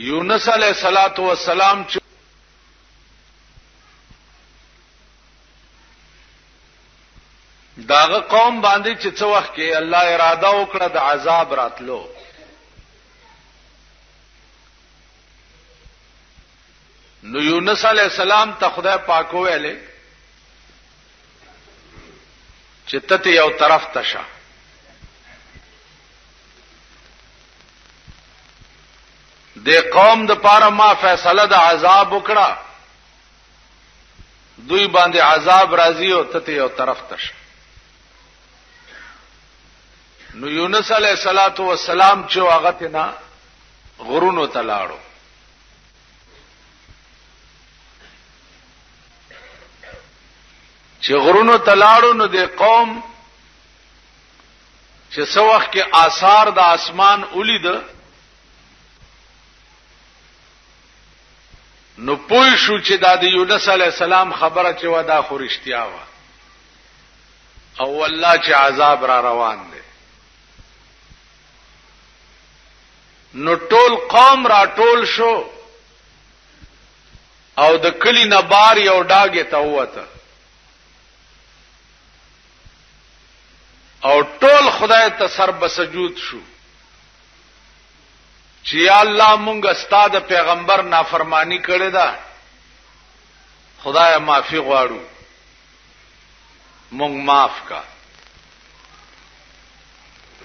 یونس علیہ الصلوۃ والسلام چې داغه قوم باندې چې څو وخت کې الله اراده وکړه د عذاب راتلو، نو یونس علیہ السلام ته خدای پاک ویلې چې ته یو طرف ته شه، د قوم د پاره ما فیصله د عذاب وکړه، دوی باندې عذاب راځي او ته یو طرف ته شه. نو یونس علیہ الصلوۃ والسلام چې هغه ته نه غرونو ته لاړو، چې غرونو ته لاړو نو د قوم چې څو وخت کې آثار د اسمان ولید، نو پوه شو چې دا د یونس علیہ السلام خبره چې ودا خو رښتیا و او والله چې عذاب را روان دی. نو ټول قوم را ټول شو او د کلی نه بار یو ډاګه ته وته او ټول خدای ته سر بسجود شو چې یا الله مونږ استاد پیغمبر نافرمانی کړې ده، خدای معافي غواړو، مونږ معاف کا.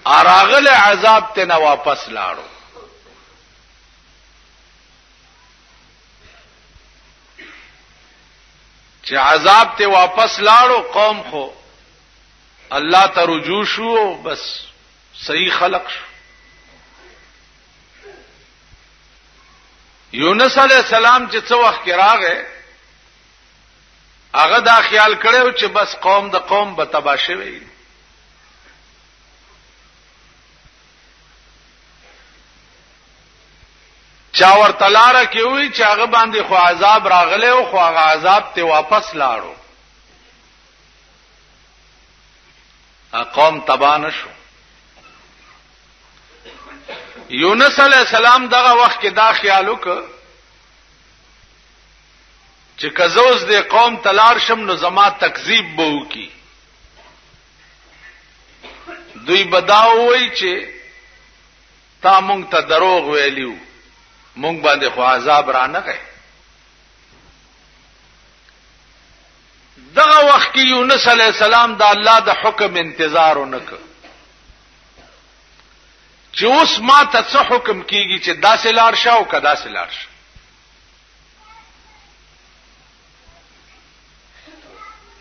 اراغله عذاب ته نه واپس لاړو. چې عذاب ته واپس لاړو قوم خو الله ته رجوع شو، بس صحیح خلق شو. یونس علیہ السلام چې څو وخت کې راغې هغه دا خیال کړو چې بس قوم د قوم به تباہ شوي. چا ورته لاره کې وی چې هغه باندې خو عذاب راغله او خو هغه عذاب ته واپس لاړو، قوم تباہ نشو. یونس علیہ السلام دغه وخت کې دا خیال وکړ چې کزوز د قوم تلار شم نو زما تکذیب به وکي، دوی بداو وای چې تا مونږ ته دروغ ویلیو، مونږ باندې خو عذاب را نه غي. دغه وخت کې یونس علیہ السلام د الله د حکم انتظار ونکړ چې اوس ما ته څه حکم کیږي چې داسې لار شه او کدا سه لار شه.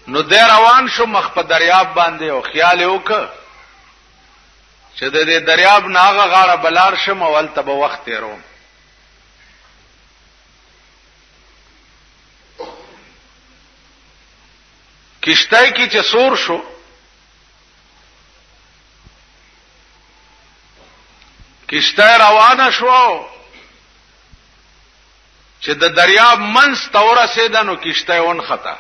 نو د روان شو مخ په دریاب باندې او خیال وکړ چې د دې دریاب ناغه غاړه بلار شم او ولته به وخت تیروم. کشتای کی چې سور شو کشتای روانه شو چې د دریاب منځ ته ورسېده نو کشتای ون خطا.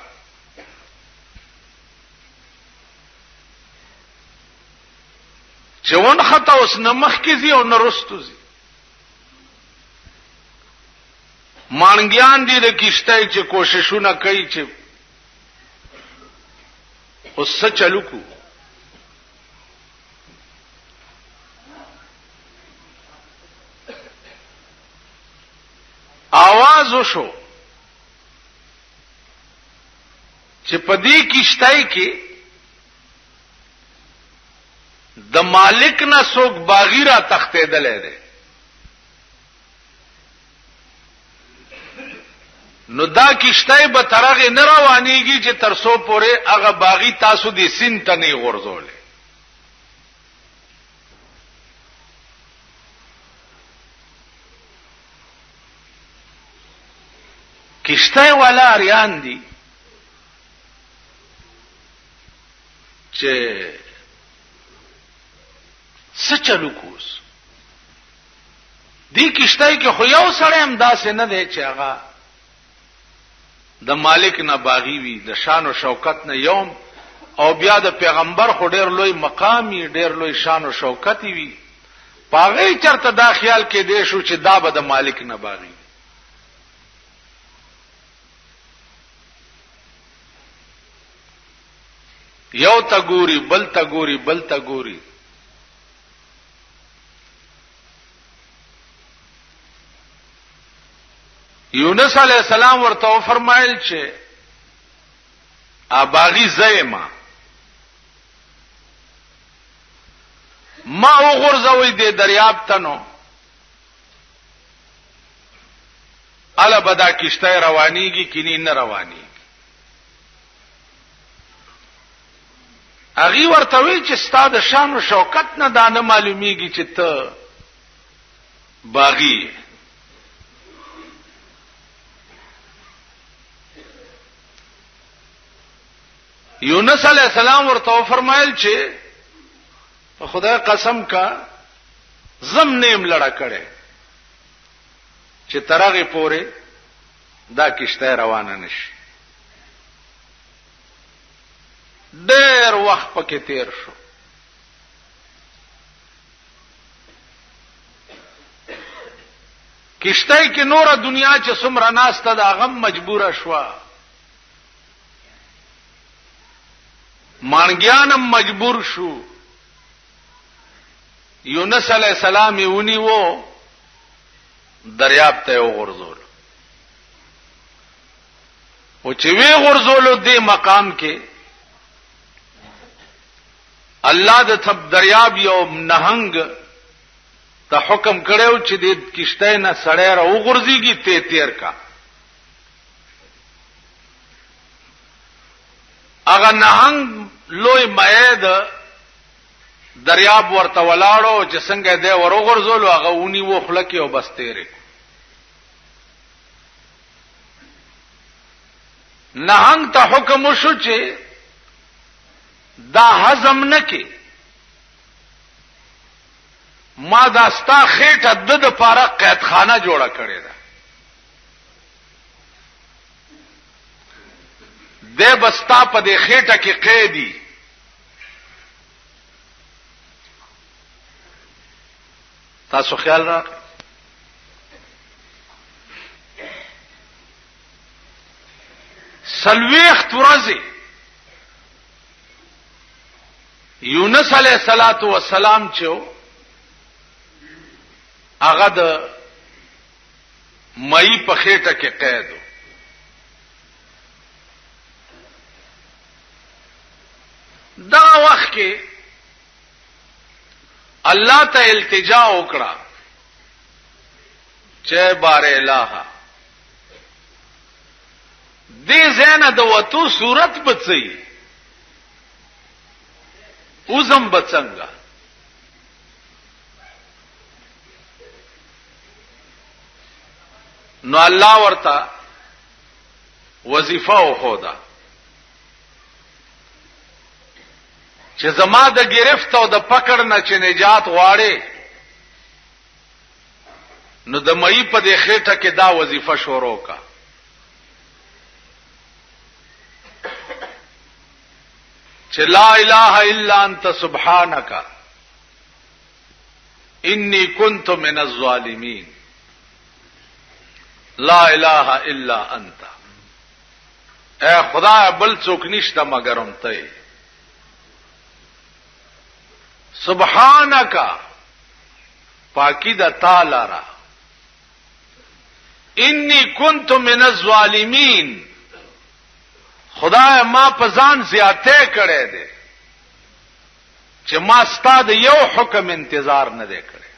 چې ون خطا اوس نه مخکې ځي او نه رستو ځي. مانګیان دي د کشتای چې کوششونه کوي چې اوس څه چلو کو. आवाज وشو چې په دې کشتای کې د مالک نه څوک باغیرا تختیدلې ده. نو دا کشتای به ترغه نه روانيږي چې ترسو پورې هغه باغی تاسو دې سین ته نه غورځولې. کشتای والا اریان دي چې څه چلو کوس. دې کشتای کې خو یو سړی هم داسې نه دی چې هغه د مالک نه باغی وي، د شان او شوکت نه یوم، او بیا د پیغمبر خو ډیر لوی مقامی ډیر لوی شان او شوکت وي، پاغی چرته دا خیال کې دی شو چې دا به د مالک نه باغی. یو تا ګوري بل تا ګوري بل تا ګوري. یونس علیہ السلام ورته فرمایل چې اباغي زېما ما وګرځوي د دریاب تنو الا بدا کشته روانيږي کینی نه رواني. اغي ورته وی چې ستاد شان او شوکت نه دانه معلومیږي چې ته باغی. یونس علیہ السلام ورته فرمایل چې خدای قسم کا زم نیم لړا کړي چې ترغه پوره دا کشته روانه نشي. ډېر وخت پکې تیر شو. کشته کې نور دنیا چې څومره ناسته دا غم مجبوره شو. مانګیانم مجبور شو. یونس علیہ السلام یونی وو دریاب ته وغورځول. او چې وی غورځولو دې مقام کې الله د تب دریاب یو نهنګ ته حکم کړو چې د کشته نه سړی را وغورځيږي ته تیر کا. اغه نهنګ لوی مېد دریاب ورته ولاړو چې څنګه دې ورغورځولو هغه ونی و خلک او بس تیرې. نهنګ ته حکم وشو چې دا هضم نکي. ما دا ستا خېټه د پاره قیدخانه جوړه کړې ده. دې بستا په دې خېټه کې قیدی. تاسو خیال راغی. سلويخت ورځې یونس علیہ الصلات والسلام چې هغه د مئی په خېټه کې قید و. دا وخت کې الله ته التجا وکړه چې بار الہ دې زنه د وتو صورت بچي اوزم بچنګا. نو الله ورته وظیفه وخودا چې زما د گرفت او د پکړ نه چې نجات غواړي نو د مئی په دې خېټه کې دا وظیفه شروع کا. چې لا اله الا انت سبحانك انی کنت من الظالمین. لا اله الا انت اے خدا بل څوک نشته مگرم ته. سبحانك پاکی د تعالی را. انی کنت من الظالمین خدای ما په ځان زیاته کړې ده چې ما ستاد یو حکم انتظار نه دی کړی.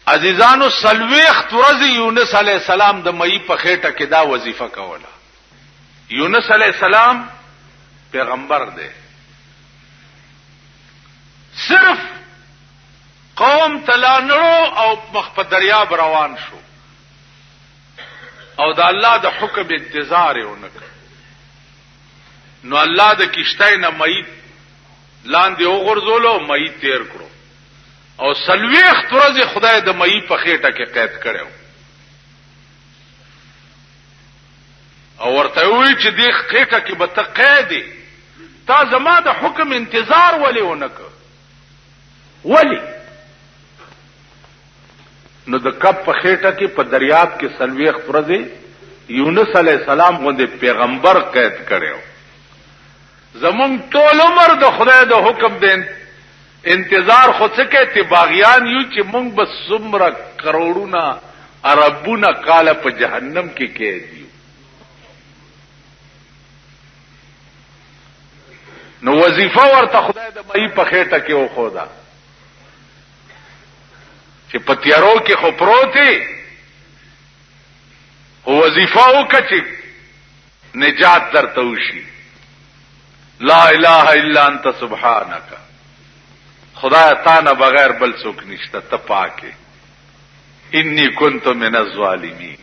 عزیزانو سلويخت ورځې یونس علی السلام د مئی په خېټه کې دا وظیفه کوله. یونس علی السلام پیغمبر دی. صرف قوم تلانړو او مخ په دریاب روان شو او د الله د حکم انتظار یې ونکړ. نو الله د کشتای نه مئی لاندې وغورځولو مئی تیر کړو او سلويخت ورځې خدای د مئی په خېټه کې قید کړو او ورته وی چې دې خېټه کې به ته قیدې تا زما د حکم انتظار ولې ونکړ؟ ولی؟ نو د کب په خېټه کې په دریاب کې سلويخ ورځې یونس علی السلام غوندې پیغمبر قید کړو. زمون ټول عمر د خدای د حکم دین انتظار خو څه کې ته باغیان یو چې مونږ بس څومره کروڑونه اربونه کاله په جهنم کې قید یو. نو وظیفه ورته خدای د مې په خېټه کې وخودا چې پتیارو کې خو پروتي او وظیفه وکړي نجات درته وشي. لا اله الا انت سبحانك، خدای تا نه بغیر بل څوک نشته، ته پاکه. انی کنت من الظالمین،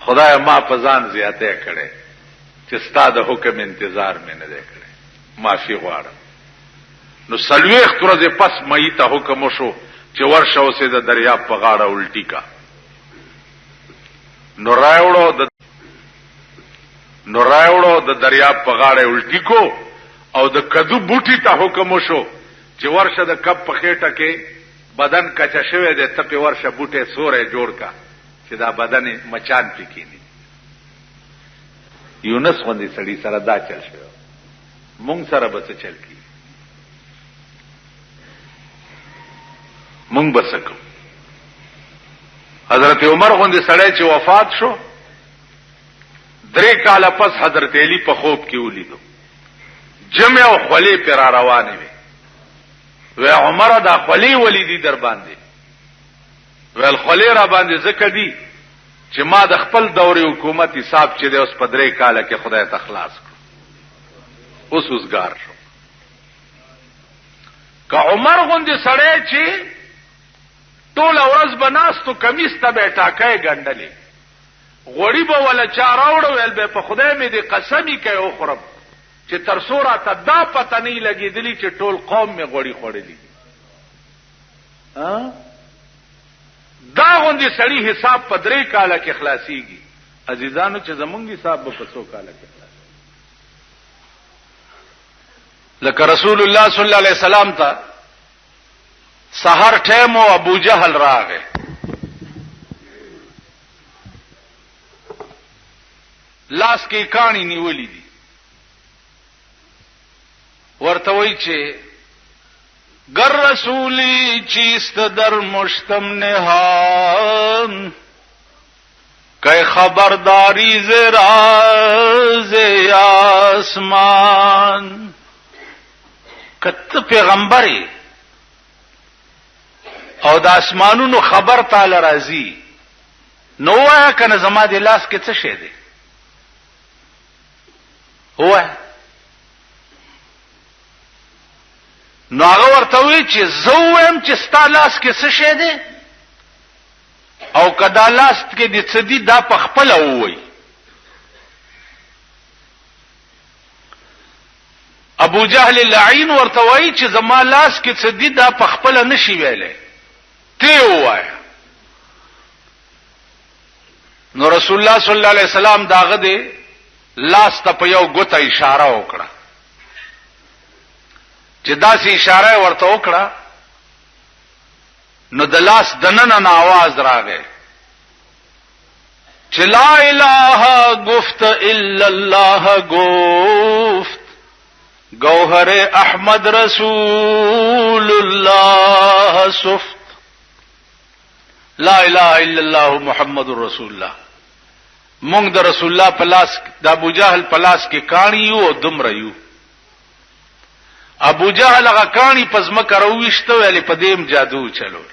خدای ما په ځان زیاته کړي چې ستاسو د حکم انتظار مې نه کړي، معافي غواړم. نو سلويخ ورځې پس مې ته حکم وشو چې ورشه اوسې د دریاب په غاړه الټی کا. نو راوړو د دریاب په غاړه الټی کو او د کدو بوټي ته حکم وشو چې ورشه د کب په خېټه کې بدن کچا شوی دی، ته په ورشه بوټي سورې جوړ کا چې دا بدن مچان پکېني. یونس غوندې سړی سره دا چل شو، مونږ سره به څه چل کی؟ مونږ بسکو. حضرت عمر غوندې سړی چې وفات شو 3 کاله پس حضرت علی په خوب کې ولیدو، جمع او خلی پر روانې وي. و عمر دا خلی ولیدي در باندې، ول خلی را باندې زکه دي چې ما د خپل دوري حکومت حساب چې د اوس په 3 کاله کې خدای ته خلاص کړ. اوس وزګار شو. که عمر غوندې سړی چې ټول ورځ بناستو کمیس ته به ټاکای ګنډلې، غوړی به ولا چا راوړو ول به په خدای مې دې قسمی کوي او خرب چې تر سوره ته دا پته نه لګېدلی چې ټول قوم مې غوړی خوړلې. دا غوندې سړی حساب په 3 کاله کې خلاصيږي. عزیزانو چې زمونږ حساب په 100 کاله کې خلاص. لکه رسول الله صلی الله علیه وسلم ته سحر ټیم او ابو جهل راغی. لاس کې کانی نیولې دي، ورته وی چې گر رسولی چیست در مشتم نهان، که خبرداری ز راز آسمان. کته پیغمبري او د اسمانونو خبر تعالی راځي، نو وایا کنه زما د لاس کې څه شی دی؟ هو نو هغه ورته وی چې زویم چې ستا لاس کې څه شی دی او کدا لاس کې د څه دی دا په خپل وای. ابو جهل اللعین ورته وی چې زما لاس کې څه دی دا په خپل نشي ویلې، ته وای. نو رسول الله صلی الله علیه وسلم داغه دی لاس ته په یو ګوته اشاره وکړه، چې داسې اشاره ورته وکړه نو د لاس دننه आवाज راغی چې لا اله گفت الا الله گفت، گوهر احمد رسول الله صفت. لا اله الا الله محمد رسول الله. مونږ د رسول الله پلاس د ابو جهل پلاس کې کانی یو او دمر یو. ابو جهل هغه کانی پزما کرويشته ویلې په دیم جادو چلو.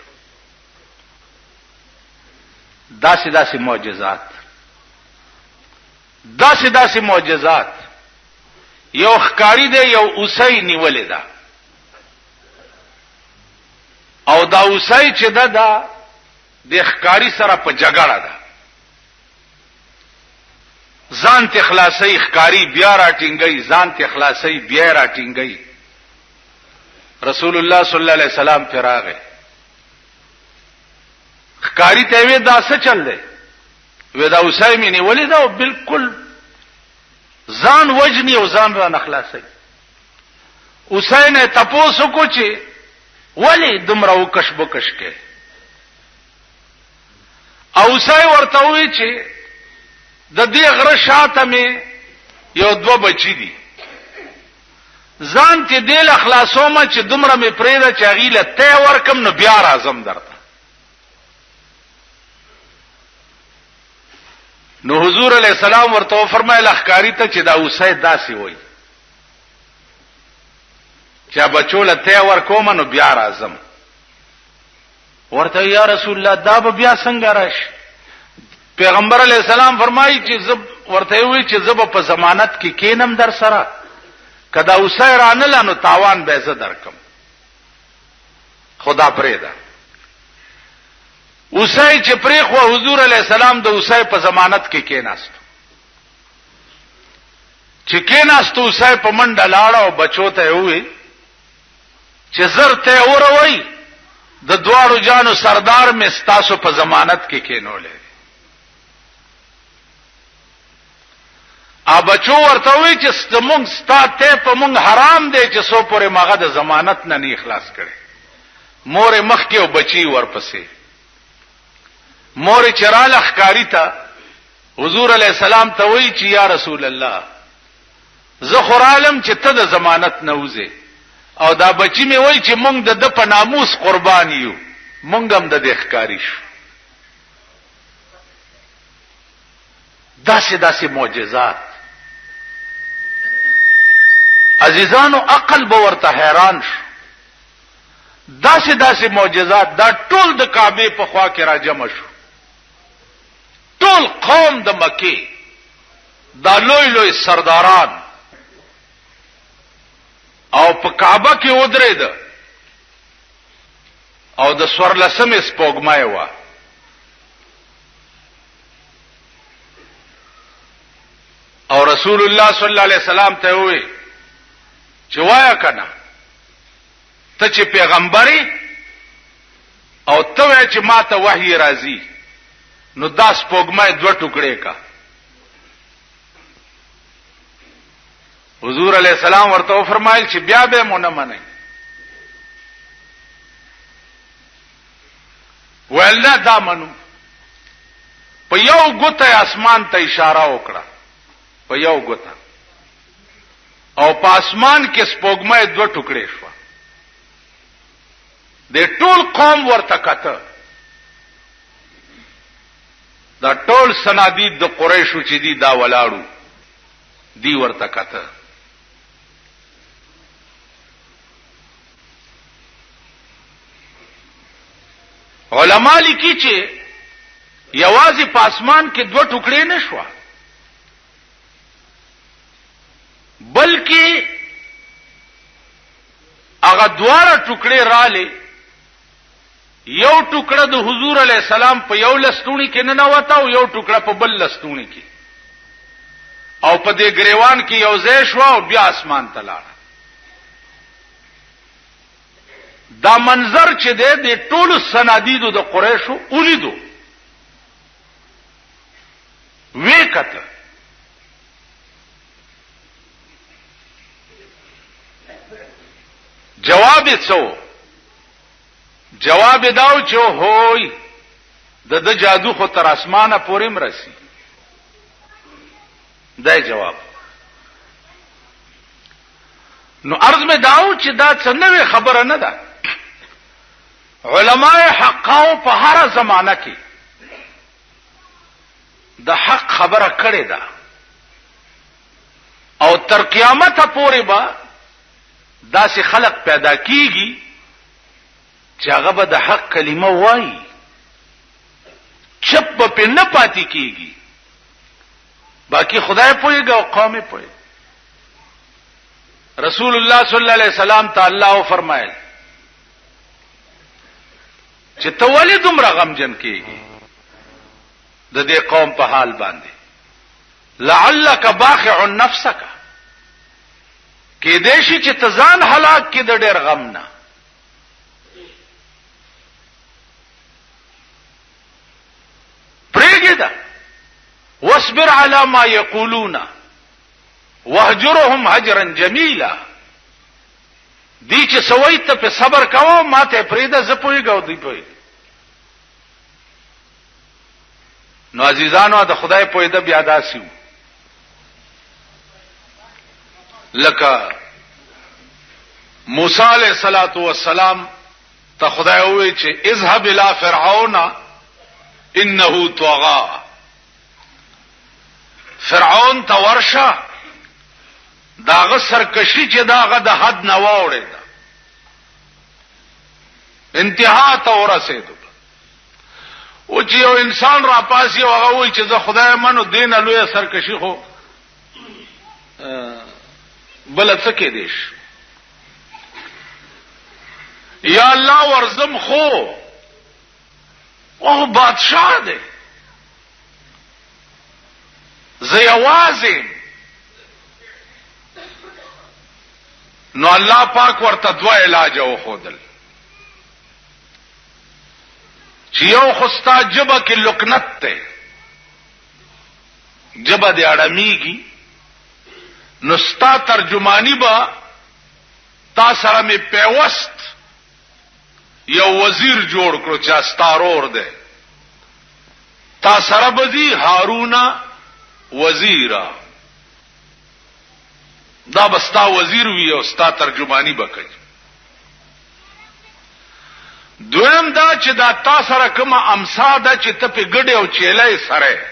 داسې معجزات یو خکاری دی، یو اوسای نیولې ده او دا اوسای چې ده د خکاری سره په جګړه ده، ځان ته خلاصي خکاری بیا راټینګي، ځان ته خلاصي بیا راټینګي. رسول الله صلی الله علیه وسلم پر راغی، خکاری ته وی دا څه چل دی؟ وی دا اوسای مې نیولې ده او بالکل ځان وجنی او ځان را نخلاصي. حسین تپوسو کو چې ولی دومره وکش بکش کې، او حسین ورته وی چې د دې غره شاته می یو دو بچی دي، ځان ته دل اخلاصومه چې دومره می پریده چې غیله ته ورکم نو بیا راځم درته. نو حضور علیہ السلام ورته فرمایله اخکاری ته چې دا حسین داسې وای چې بچول ته ورکوم نو بیا راځم. ورته یا رسول الله دا به بیا څنګه راشي؟ پیغمبر علیہ السلام فرمایي چې زب ورته وی چې زب په ضمانت کې کینم در سره، کدا حسین رانه نو تاوان به زه درکم، خدا پرېدا. حسین چې پرېخو حضور علیہ السلام د حسین په ضمانت کې کېناستو، چې کېناستو حسین په منډه لاړ او بچو ته وی چې زر ته اوروي د دواړو جانو سردار مې ستاسو په ضمانت کې کېنولې. ا بچو ورته وی چې ستمون ستاته په مونږ حرام دی چې سو پورې ماغه د ضمانت نه اخلاص کړي. مور مخ کې او بچي ورپسې، مور چراله خکاری ته حضور علیہ السلام ته وی چې یا رسول الله زه خورالم چې ته د ضمانت نه وځې، او دا بچی می وای چې مونږ د په ناموس قربان یو، مونږ هم د دې ښکاری شو. داسې معجزات عزیزانو عقل به ورته حیران شو. داسې معجزات دا ټول د کعبه په خوا کې را جمع شو، ټول قوم د مکه دا لوی سرداران او په کعبه کې ودرېد او د سورلسمې سپوږمۍ و. او رسول الله صلی الله علیه وسلم ته وی چې وایا کنه ته چې پیغمبري او ته وای چې ماته وحی راځي نو دا سپوږمۍ دوه ټوکړې کا. حضور علیہ السلام ورته فرمایل چې بیا به مونږ نه منئ. ولله دا منو. په یو ګوته اسمان ته اشاره وکړه، په یو ګوته، او په اسمان کې سپوږمۍ دوه ټوکړې شو. د ټول قوم ورته کته، دا ټول سنادید د قریشو چې دی دا ولاړو دی ورته کته. علماء لیکي چې یوازې په اسمان کې دوه ټوکړې نشوه، بلکې هغه دواړه ټوکړې رااله، یو ټوکړه د حضور علی السلام په یو لستونی کې نه نوته او یو ټوکړه په بل لستونی کې، او په دې گریوان کې یو ځای شو او بیا اسمان ته لاړ. دا منظر چې د ټولو سنادیدو د قریشو ولیدو، وی کته جواب څو جواب داو چې هوی د جادو خو تر اسمانه پورې مرسي. دا جواب. نو عرض میں داو چې دا څنګه خبره نه ده. علماء حقاو په هر زمانہ کې د حق خبره کړې ده او تر قیامت پورې به داسې خلق پیدا کیږي چې هغه به د حق کلمه وایي، چپ په نه پاتې کیږي، باقی خدای پوهیږي او قوم پوهیږي. رسول الله صلی الله علیه وسلم تعالی او فرمایل چې ته ولې دومره غمجن کیږي د دې قوم په حال باندې؟ لعلک باخع نفسک، کې دې شي چې ته ځان هلاک کې د ډېر غم نه. پرېږده واصبر على ما يقولون واهجرهم هجرا جميلا. دی چې سوي ته په صبر کاوه ما ته پریده ز پويګاو دی پوي نو عزیزانو د خدای پویده بیا داسیو لکه موسی علیہ الصلوۃ والسلام ته خدای وی چې اذهب الى فرعون انه طغى فرعون ته ورشه داغه سرکشي چې داغه د حد نه وړي دا انتها ته ورسېدو او چې یو انسان را پاسي او هغه وی چې زه خدای منو دین لوی سرکشي خو بل څه کې دیش یا الله ورزم خو او بادشاہ دی زه یوازې نو الله پاک ورته دوا علاج او خودل چې یو خستا جبه کې لکنت ته جبه دې اړمیږي نو ستا ترجمانی با تا سره می پیوست یو وزیر جوړ کړو چې استارور دی تا سره بدی هارون وزیرا دا بستا وزیر وی او ستا ترجمانی بکړي دویم دا چې دا تا سره کومه امسا ده چې ته په ګډه او چیلای سره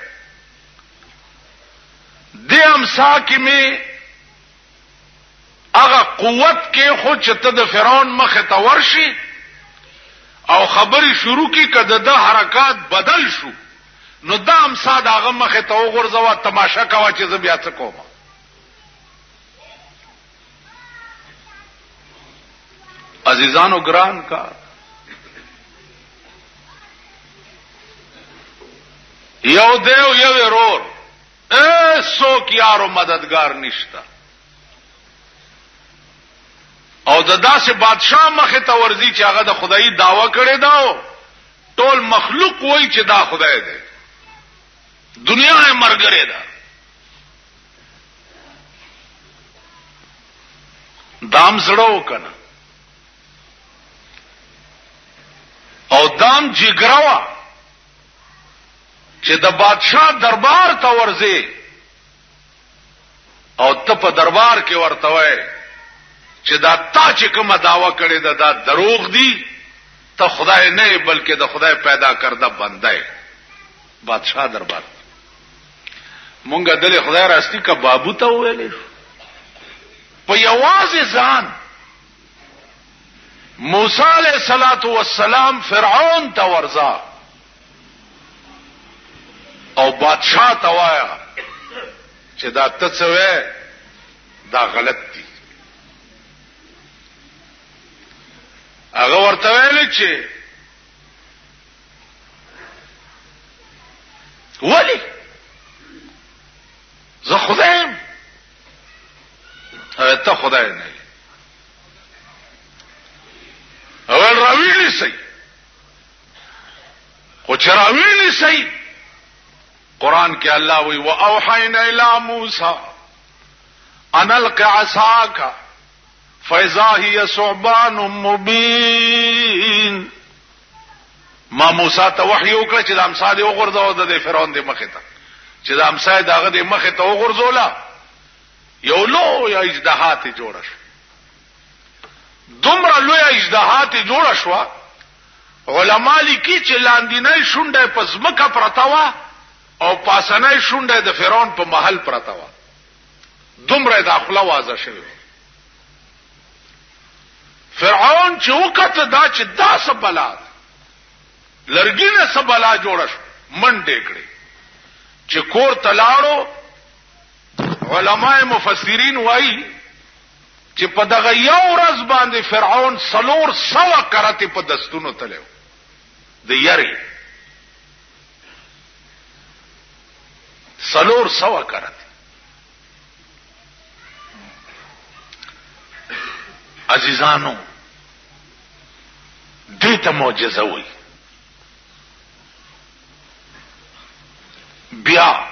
دې امسا کې می هغه قوت کې خو چې ته د فرعون مخه ته ورشي او خبري شروع کی کده د حرکات بدل شو نو دا امسا داغه مخه ته وګرځوا تماشا کوا چې ز بیا څه کوم عزیزانو ګران کا یو دیو یو ورور څوک یارو مددگار نشتا او د داسې بادشاہ مخه ته ورځي چې هغه د خدای داوا کړي دا ټول مخلوق وای چې دا خدای دی دنیا یې مرګره ده دام زړو کنه او دام جګراوه چې د بادشاہ دربار ته ورځي او ته په دربار کې ورته وای چې دا تا چې کومه داوا کړې ده دا دروغ دي ته خدای نه بلکې د خدای پیدا کرده بنده بادشاہ دربار مونږه دل خدای راستی کا بابو ته ویلې په یوازې ځان موسی علیہ الصلوۃ والسلام فرعون ته ورځا او بادشاہ ته وایا چې دا ته څه وې دا غلط دي هغه ورته ویل چې ولی زه خدایم ته خدای نه اول راویلی سي خو چې راویلی سي قران کې الله وی واوحینا الی موسی ان الق عصاک فاذا هي ثعبان مبین ما موسی ته وحی وکړ چې د امثال یو غرضو د فرعون د مخه ته چې د امثال دغه د مخه ته وغورځولا یو لو یا اجدهات جوړ شو دومره لوی اجدهات جوړ شو علما لیکي چې لاندینۍ شونډه په ځمکه پرتاوه او پاسنۍ شونډه د فرعون په محل پرتاوه دومره داخله واځه شوی فرعون چې وکړه دا چې دا سبلا لرګینه سبلا جوړ شو منډه کړې چې کور تلاړو علماء مفسرین وایي چې په دغه یو ورځ باندې فرعون 400 کرته په دستونو تلو د یری 400 کرته عزیزانو دې ته معجزه وایي بیا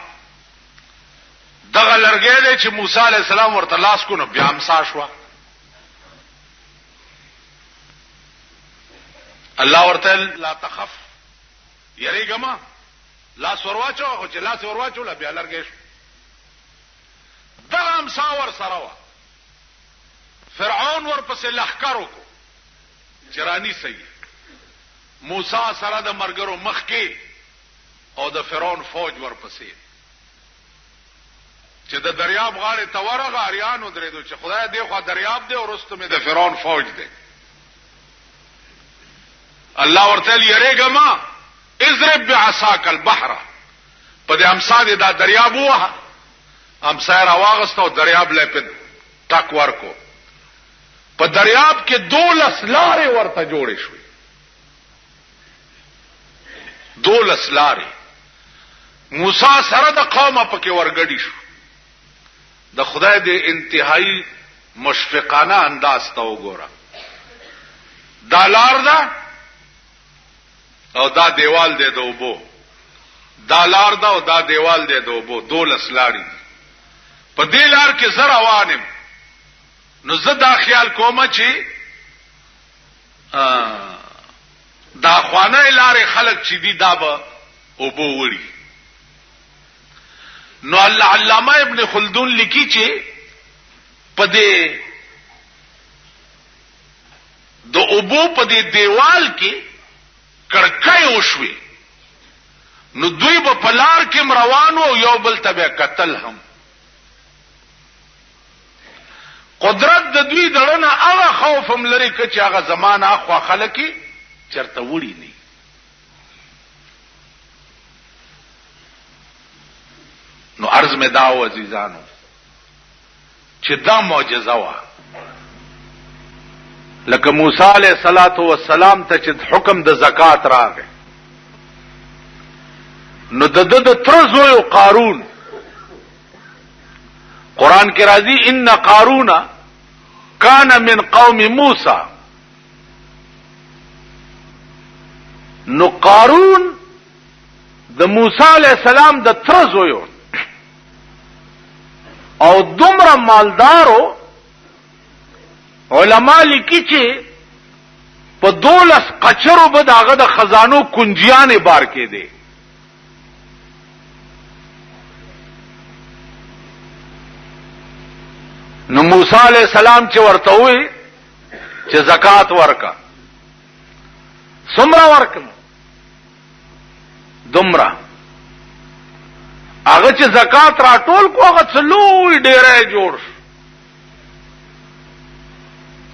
دغه لرګی دی چې موسی علی السلام ورته لاس کو نو بیا امسا شو الله ورته لا تخف یریګما لاس ورواچو او چې لاس ورواچو لا بیا لرګې شو دغه امساور سره وا فرعون ورپسې لخر وکړو چرانی صحیح موسی سره د مرګرو مخ کې او د فرعون فوج ورپسې چې د دریاب غاړه تورغه اریانو درېدو چې خدای دې خو دریاب دې او رستم د فرعون فوج دې الله ورته یریګما اضرب بعصاک البحر په دې امسا دې دا دریاب وه امسا را واغستو دریاب لې په ټک ورکو په دریاب کې 12 لارې ورته جوړې شوې 12 لارې موسی سره د قومه پکې ورګډي شو د خدای د انتهایی مشفقانه انداز ته وګوره دا لار ده او دا دیوال دی د اوبو دا لار ده او دا دیوال دی د اوبو 12 لارې په دې لار کې زر روانم نو زه دا خیال کوم چې دا خوانه لارې خلق چې دي دا به اوبو وړي نو علامه ابن خلدون لیکي چې په دې د اوبو په دې دیوال کې کړکۍ وشوي نو دوی په پلار کې روانو یو بل تبع قتل هم قدرت د دوی دړنه هغه خوف هم لري چې هغه زمانہ اخوا خلکی چرته وړي نه نو عرض می داو عزیزانو چې دا معجزه وا لکه موسی علیہ الصلوۃ والسلام ته چې حکم د زکات راغی نو د ترزو قارون قرآن کې راځي ان قارون کان من قوم موسی نو قارون د موسی علیہ السلام د ترزو او دومره مالدارو علما لیکي چې په 12 قچرو به داغه د خزانو کنجیانې بار کې دي نو موسی علیہ السلام چې ورته وي چې زکات ورکا څومره ورکم دومره هغه چې زکات راټول کو هغه څلوي ډېرې جوړ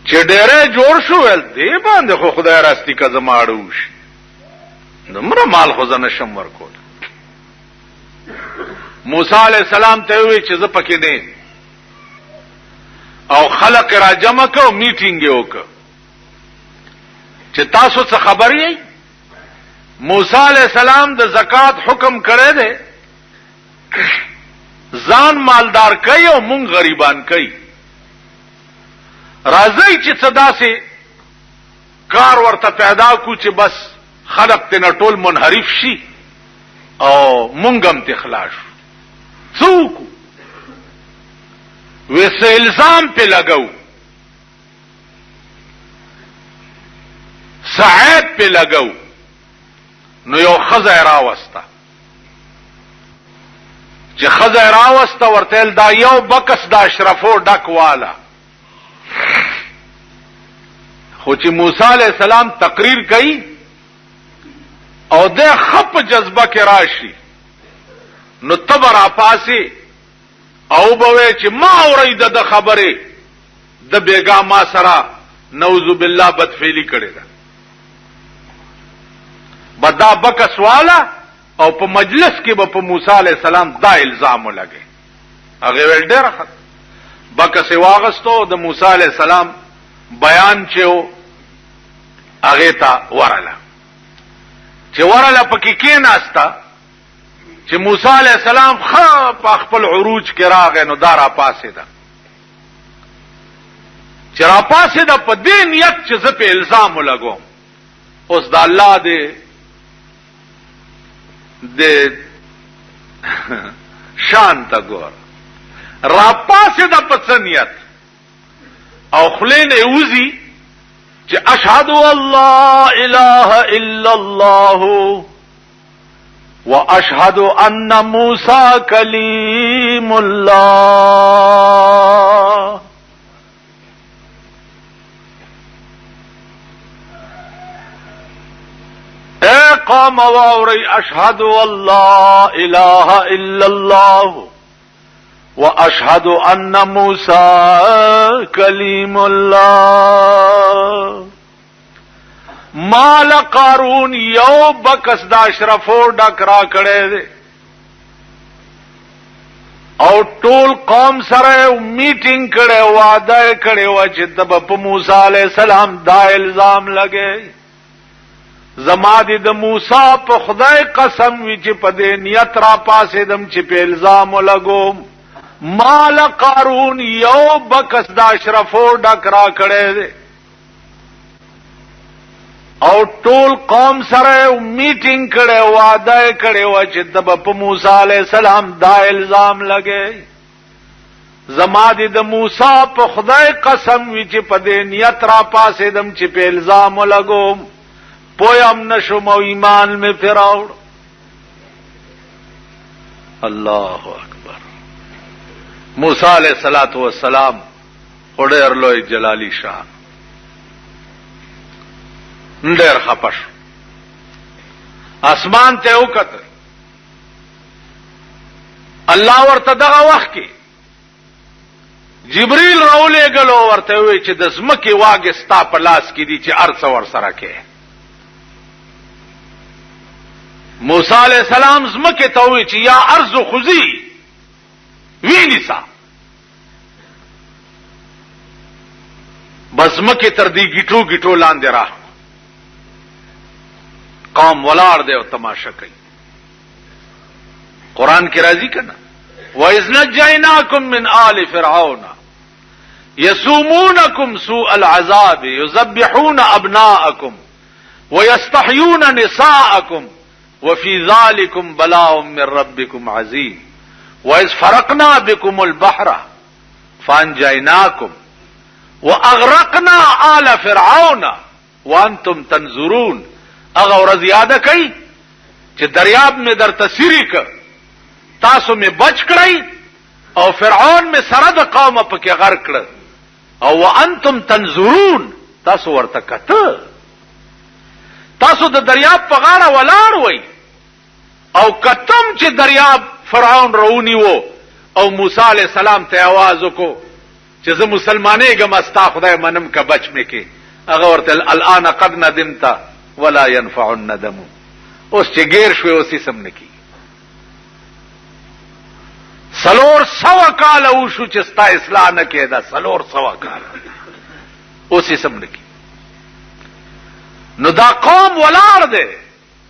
چې ډېرې جوړ شو ول دی باندې خو خدای راستی کا زماړو شي دومره مال خو زنه شم ورکول موسی علیہ السلام ته وی چې ز پکې نه او خلق را جمع کو میټینګ یو کو چې تاسو څه خبر یې موسی علیہ السلام د زکات حکم کړی دی ځان مالدار کوي او مونږ غریبان کوي راځي چې صدا سي کار ورته پیدا کو چې بس خلق ته ټول منحرف شي او مونږ هم ته خلاص څوک ویسه الزام په لګاو ساعت په لګاو نو یو خزه راوسته چې خزه راوسته ورته دا یو بکس د اشرفو ډک والا خو چې موسی علیہ السلام تقریر کوي او د خپ جذبه کې راشي نو تبرا پاسي او به چې ما اورید د خبره د بیګا ما سره نعوذ بالله بدفعلی کړي دا بدا بکس والا او په مجلس کې به په موسی علیہ السلام دا الزام ولګي هغه ول ډېر خط بکس واغستو د موسی علیہ السلام بیان چو هغه تا ورله چې ورله پکې کې ناستا چې موسی علیہ السلام خپل عروج کې راغی نو دارا پاسه ده چې را پاسه ده په دې نیت چې زه په الزام ولګوم اوس د الله د شان تا ګور را پاسه ده په څنیت او خلینه وزي چې اشهد ان لا اله الا الله واشهد ان موسی کلیم الله. اے قوم واوری اشهد ان لا اله الا الله واشهد ان موسی کلیم الله. مال قارون یو بکس دا اشرفو ډکرا کړي دي او ټول قوم سره میټینګ کړي وعده کړي و چې د موسی علی السلام دا الزام لګي زما د موسی په خدای قسم وی چې په دې نیت را پاسې دم چې په الزام لګوم. مال قارون یو بکس دا اشرفو ډکرا کړي دي او ټول قوم سره میټینګ کړي وعده کړي و چې د موسی علی السلام دا الزام لګي زما د موسی په خدای قسم وی چې په دې نیت را پاسې دم چې په الزام لګوم پویم نشم او ایمان میں پھراوڑ. اللہ اکبر. موسی علیہ الصلوۃ والسلام ډېر لوی جلالی شان ډېر خپش اسمان ته وکړ. الله ورته دغه وخت کې جبريل راولېګلو ورته وی چې د زمکه واګه ستا په لاس کې دي چې ارڅ ور سره کې. موسی علیہ السلام زمکه ته وی چې یا ارض خذی وینیسا بس مکه تر دې گیټو گیټو لاندې را قوم ولار دے او تماشا کوي. قرآن کی راضی کنا وَإِذْ نَجَّيْنَاكُمْ مِنْ آلِ فِرْعَوْنَ يَسُومُونَكُمْ سُوءَ الْعَذَابِ يُذَبِّحُونَ أَبْنَاءَكُمْ وَيَسْتَحْيُونَ نِسَاءَكُمْ وَفِي ذَلِكُمْ بَلَاءٌ مِّن رَّبِّكُمْ عَظِيمٌ وَإِذْ فَرَقْنَا بِكُمُ الْبَحْرَ فَأَنجَيْنَاكُمْ وَأَغْرَقْنَا آلَ فِرْعَوْنَ وَأَنْتُمْ تَنظُرُونَ. اغه ورځ یاد کړئ چې دریاب میں در تسری ک تاسو میں بچ کړئ او فرعون میں سره د قوم په کې غرق کړ او وانتم تنظرون تاسو ورته کته تاسو د دریاب په غاړه ولاړ وای او کتم چې دریاب فرعون رونی وو او موسی علی السلام ته आवाज وکړو چې زه مسلمانې ګم استا خدای منم کا بچ مې کې هغه ورته الان قد ندمت ولا ينفع الندم. اوس چې غیر شوي اوسې سم نکی سلور سوا کال او شو چې ستا اصلاح نه کېدا سلور سوا کال اوسې سم نکی. نو دا قوم ولار دے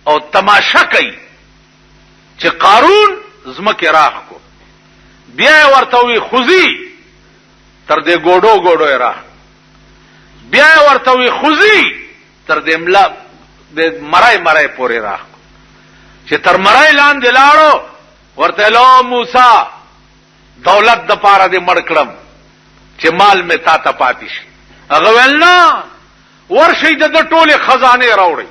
او تماشا کوي چې قارون زمکه راخ کو بیا ورته وی خوزی تر دې ګوډو ګوډو راخ بیا ورته وی خوزی تر دې ملا د مرای مرای پورې راخ چې تر مرای لاندې لاړو ورته لو موسی دولت د پاره دې مړ کړم چې مال می تا ته پاتې شي. هغه ویلنا ورشي د ټوله خزانه راوړي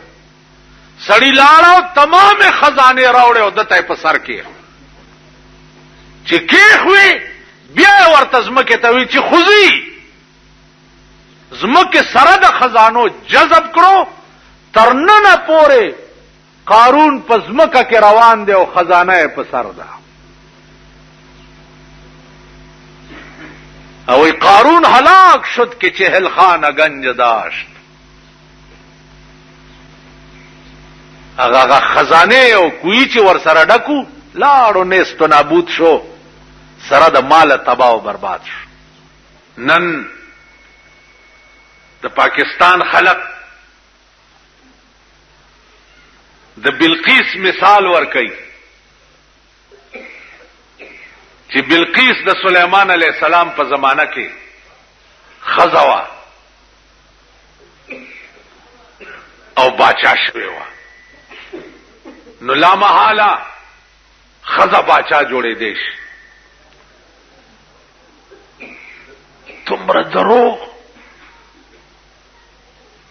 سړی لاړو تمام خزانه راوړي او دته په سر کې چې کې خوې بیا ورته زمکه ته وی چې خوځي زمکه سره د خزانو جذب کړو ترننه پوره قارون په زمکه کې روان دی او خزانه په سر ده او قارون هلاک شد که چهل خانه گنج داشت. هغه خزانه او کوی چې ور سره ډکو لاړو نست نابود شو سره د مال تباہ او برباد شو. نن د پاکستان خلق د بلقیس مثال ورکي چې بلقیس د سليمان عليه السلام په زمانہ کې خزوا او باچا شوی و نو لا محاله خزا باچا جوړې دیش تمره دروغ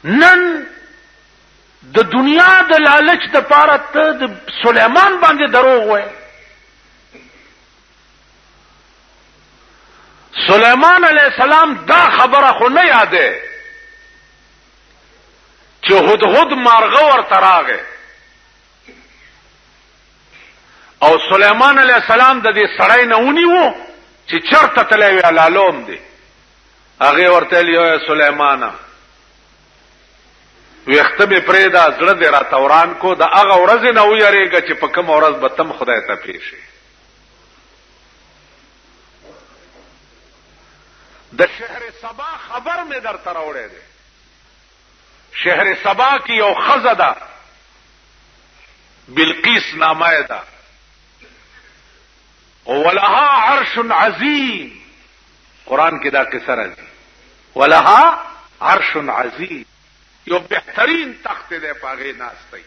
نن د دنیا د لالچ د پاره ته د سليمان باندې دروغ وای. سليمان علیہ السلام دا خبره خو نه یاده چې هدهد مارغه ورته راغی او سليمان علیہ السلام د دې سړی نه ونیو چې چرته تللی وی لالوم دی. هغه ورته ویل سليمان ویخته به پرېدا زړه دې را توران کو د هغه ورځ نه ویریږي چې په کوم ورځ به تم خدای ته پیښي. د شهر سبا خبر می در تراوړې ده. شهر سبا کی یو خزه ده بلقیس نامه ده ولها عرش عظیم. قرآن کې دا قصه راځي ولها عرش عظیم. یو بهترین تخت دی پاغه ناشته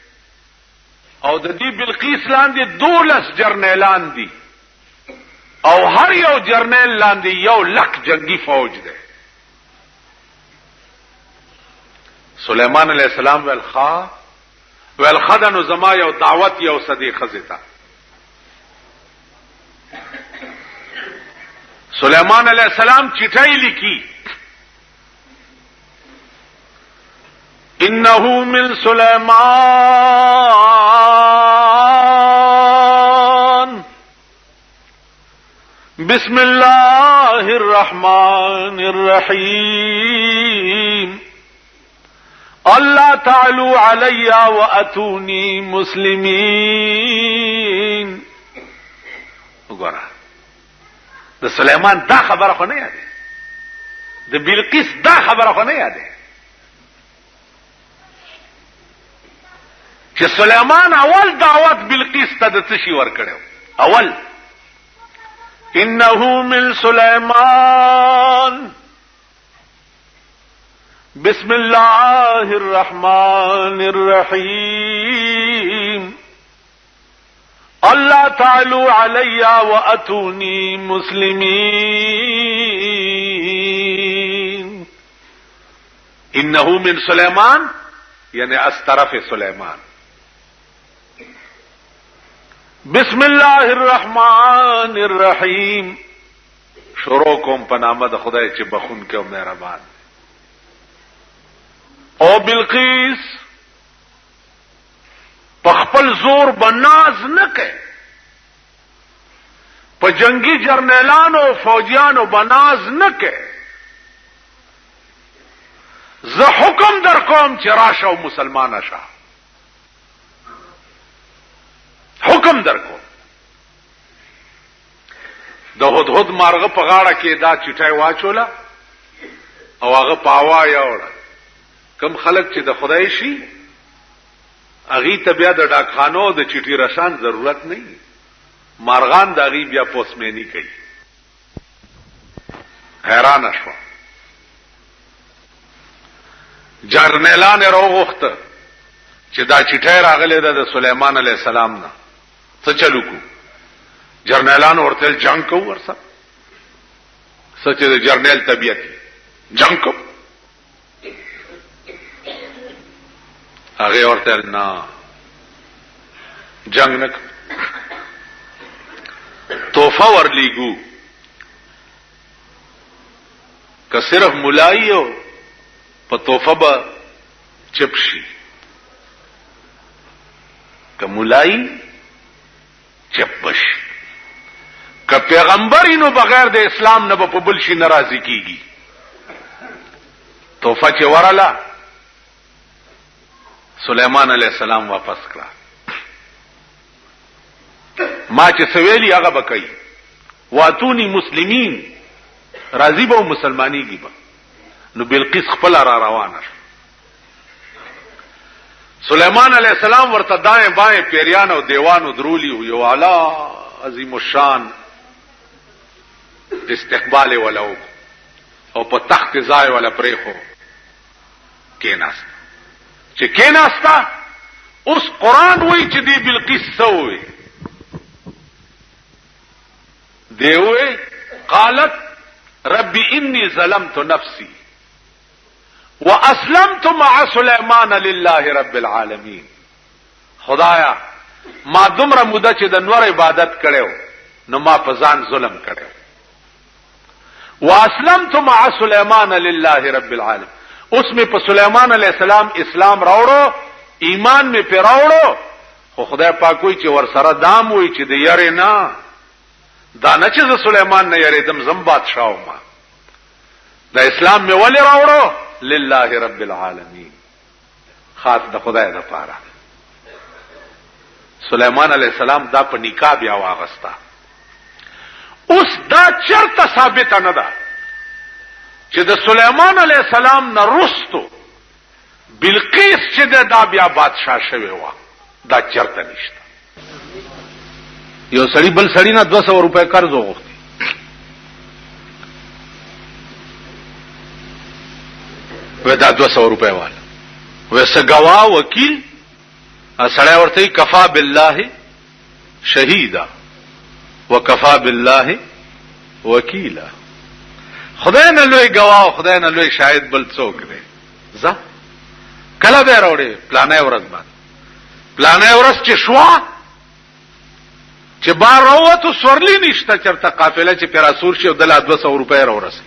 او د دې بلقیس لاندې 12 جرنیلان دي او هر یو جرنیل لاندې 1,00,000 جنگی فوج ده. سليمان علیہ السلام والخدن زما یو دعوت یو صدیقه زتا. سليمان علیہ السلام چټای لیکي انه من سليمان بسم الله الرحمن الرحيم الله تعالوا علي واتوني مسلمين. وګوره د سليمان دا خبره خو نه یاده د بلقیس دا خبره خو نه یاده چې سليمان اول دعوت بلقیس ته د څه شي ور کړو. اول انه من سليمان بسم الله الرحمن الرحيم الله تعالوا علي واتوني مسلمين. انه من سليمان یعنی از طرف سليمان. بسم الله الرحمن الرحیم شروع کوم په نام د خدای چې بخون کې او مهربان. او بلقیس په خپل زور بناز نه کوي په جنگي جرنیلانو او فوجیانو بناز نه کوي. زه حکم در کوم چې راشه او مسلمان شه. حکم در کوم. د هدهد مارغه په غاړه کې دا چټای واچوله او هغه پاوا یوړه. کم خلک چې د خدای شي اغي ته بیا د ډاکخانو د چټي رشان ضرورت نه. مارغان د اغي بیا پوسمنی کوي. حیران شو. جرنیلان راوغخته چې دا چټای راغله د سليمان علیہ السلام نه څه چلو کو. جرنیلان ورته جنگ کو ورسره سچ د جرنیل طبيعت جنگ کو. هغه ورته نه جنگ نه توفه ورلیګو که صرف ملایو په توفه به چپشي که ملای چپش که پیغمبرینو بغیر د اسلام نه په بل شي ناراضي کیږي. توفه چې ورلا سليمان علیہ السلام واپس کړه. ما چې سویلی هغه بکای واتونی مسلمین راضی به مسلمانیږي به. نو بلقیس خپل را روانه سليمان علیہ السلام ورته دائیں بائیں پیریان او دیوانو درولی یو اعلی عظیم الشان استقبال ولو او په تخت ځای ولا پریخو کیناست. چې کیناستا اوس قران وای چې دی بلقیس سوې دی وای قالت رب انی ظلمت نفسي واسلمت مع سليمان لله رب العالمین. خدایا ما دومره موده چې د نور عبادت کړو نو ما په ځان ظلم کړو. واسلمت مع سليمان لله رب العالمین. اوس می په سليمان علیہ السلام اسلام راوړو، ایمان می په راوړو، خو خدای پاک وی چې ور سره دام وی چې د یری نه دا نه چې د سليمان نه یریدم زم بادشاہ ما د اسلام می ولې راوړو لله رب العالمین، خاص د خدای لپاره. سليمان علیہ السلام دا په نکاح بیا واغستا. اوس دا چرته ثابت نه ده چې د سليمان علیہ السلام نه رستو بلقیس چې دا بیا بادشاہ شوی و، دا چرته نشته. یو سړی بل سړی نه 200 روپے قرض وغوښتي، ودا 200 روپے والا ویسه گواه وکیل سړی ورته کفا بالله شهیدا وکفا بالله وکیلا. خدای نه لوی گواه، خدای نه لوی شاهد بل څوک دی. ځه کله به راوړې پلانې ورځ باندې، پلانې ورځ چې شوا چې بار راوته سورلی نشته چرته قافله چې پیراسور شي او دلا 200 روپے راورسي.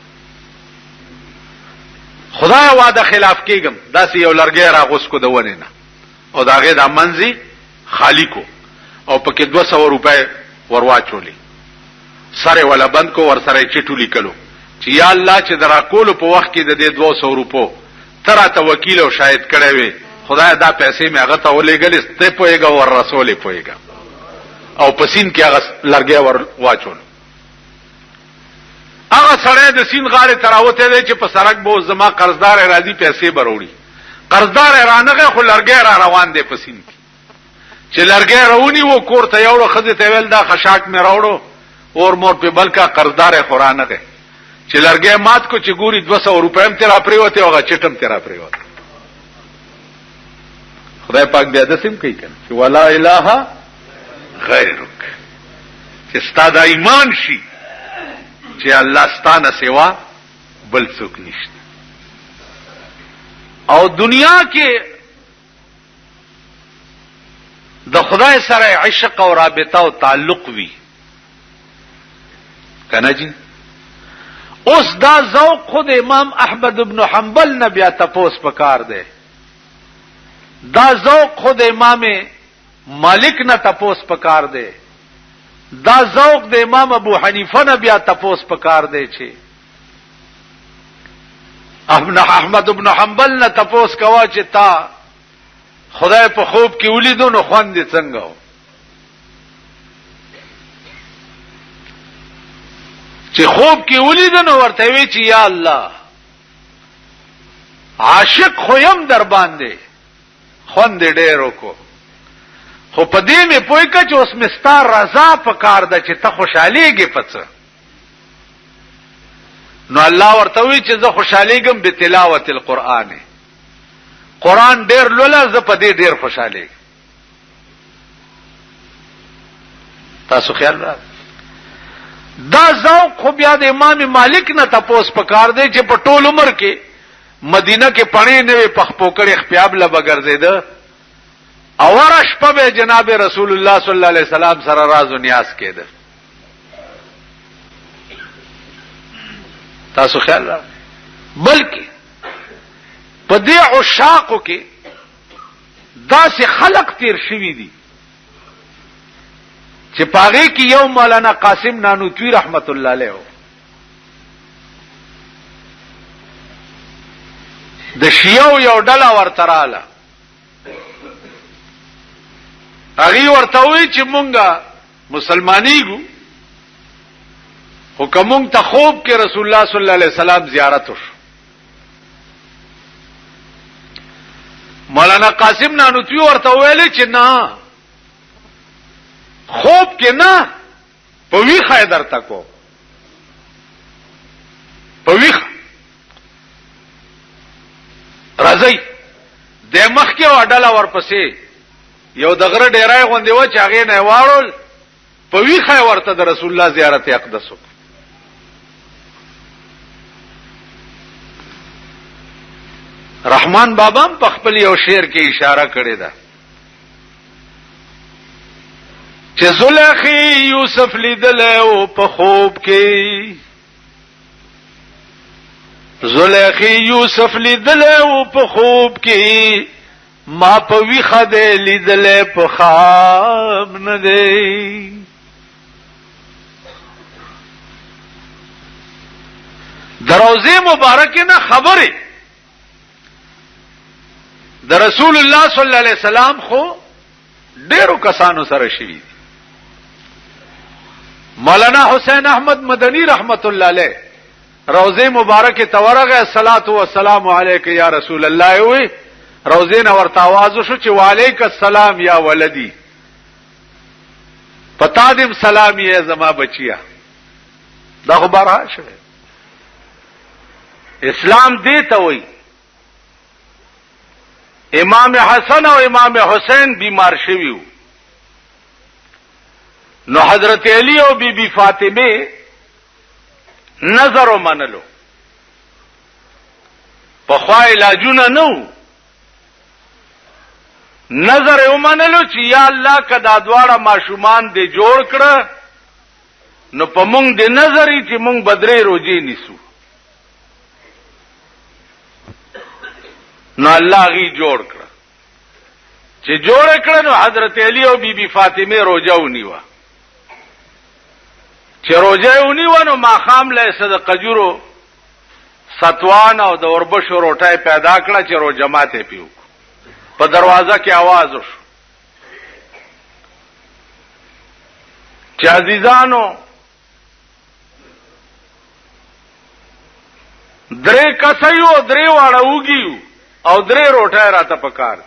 خدای وعده خلاف کېږم داسې یو لرګي راغوس کو دونه نه او داغه د منځي خالی کو او پکې 200 روپے ورواچولې، سره ولا بند کو ور سره چټولي کلو چې یا الله چې درا کول په وخت کې د دې 200 روپو ترا ته وکیل او شاهد کړي وي، خدای دا پیسې مې هغه ته ولېګلې ته پويګا ور رسولې پويګا او پسین کې هغه لرګي ور واچول. هغه سره د سین غاړه تراوته دی چې په سړک بو زما قرضدار راځي پیسې بروړي، قرضدار رانغه خو لرګي را روان دی پسین کې چې لرګي راونی وو کور ته یو خزه ته ویل دا خشاک مې راوړو اور مور په بلکا قرضدار خورانغه چې لرګي مات کو چې ګوري 200 روپے هم تیرا پریوته هغه چټم تیرا پریوته. خدای پاک بیا د سیم کوي کنه چې ولا اله غیرک، چې ستاد ایمان شي چې الله ستانه سوا بل څوک نشته. او دنیا کې د خدای سره عشق او رابطه او تعلق وی کنه جی. اوس دا ذوق خود امام احمد ابن حنبل نه بیا تپوس پکار دی، دا ذوق خود امام مالک نه تپوس پکار دی، دا ذوق د امام ابو حنیفه نه بیا تپوس پکار دی چې احمد ابن حنبل نه تپوس کوا چې تا خدای په خوب کې ولیدو نو خوان دي څنګه و، چې خوب کې ولیدو نو ورته وی چې یا الله عاشق خویم در باندې خوان دې ډېرو کو، خو په دې مې پوي کا چې اوس مستار رضا پکار ده چې ته خوشاليږي پڅ. نو الله ورته وی چې زه خوشاليږم به تلاوت القرآن، قرآن ډېر لولا زه په دې ډېر خوشاليږم. تاسو خیال را دا ذوق خو بیا د امام مالک نه تپوس پکار دی چې په ټول عمر کې مدینه کې پړې نه پخپوکړې خپیاب لا بغرزیده او ورش په جناب رسول الله صلی الله علیه وسلم سره راز او نیاز کېده. تاسو خیال را بلکې په دې عشاقو کې داسې خلق تیر شوي دي چې پاغه کې یو مولانا قاسم نانوتوی رحمت الله علیه د شیعو یو ډله ورتراله، هغه ورته وی چې مونږه مسلمانېګو خو کوم ته خوب کې رسول الله صلی الله علیه وسلم زیارت وشو. مولانا قاسم نانوتوی ورته ویل چې نه خوب کې نه په ویخه درته کو، په ویخه راځي د مخ کې وډاله ورپسې یو دغره ډیرای غوندې و چې هغه نه واړول په ویخه ورته د رسول الله زیارت اقدس وکړه. رحمان بابا په خپل یو شعر کې اشاره کړې ده چې زلیخی یوسف لیدل او په خوب کې زلیخی یوسف لیدل او په خوب کې ما په ویخه دې لیدل په خواب نه دی دروازه مبارکه نه خبره د رسول الله صلی الله علیه وسلم خو ډیرو کسانو سره شوی مولانا حسین احمد مدنی رحمت الله علیه روضه مبارکه تورغه الصلاۃ والسلام علیک یا رسول الله وی روضه نو ورته आवाज شو چې وعلیک السلام یا ولدی پتا دې سلام یې زما بچیا دا خبره شوه اسلام دې ته وی امام حسن او امام حسین بیمار شویو نو حضرت علی او بی بی فاطمه نظر ومنلو په خوا علاجونه نو نظر ومنلو چې یا الله کدا دواړه ماشومان دې جوړ کړه نو په مونږ دې نظرې چې مونږ بدرې روزي نیسو نو الله غي جوړ کړ چې جوړ کړ نو حضرت علی او بی بی فاطمه روزه ونیوا چې روزه ونیوا نو ماخام له صدق قجرو ستوان او د اوربشو روټای پیدا کړه چې رو جماعته پیو په دروازه کې आवाज وشو چې عزیزانو درې کسایو درې واړه وګیو او درې روټای راته پکار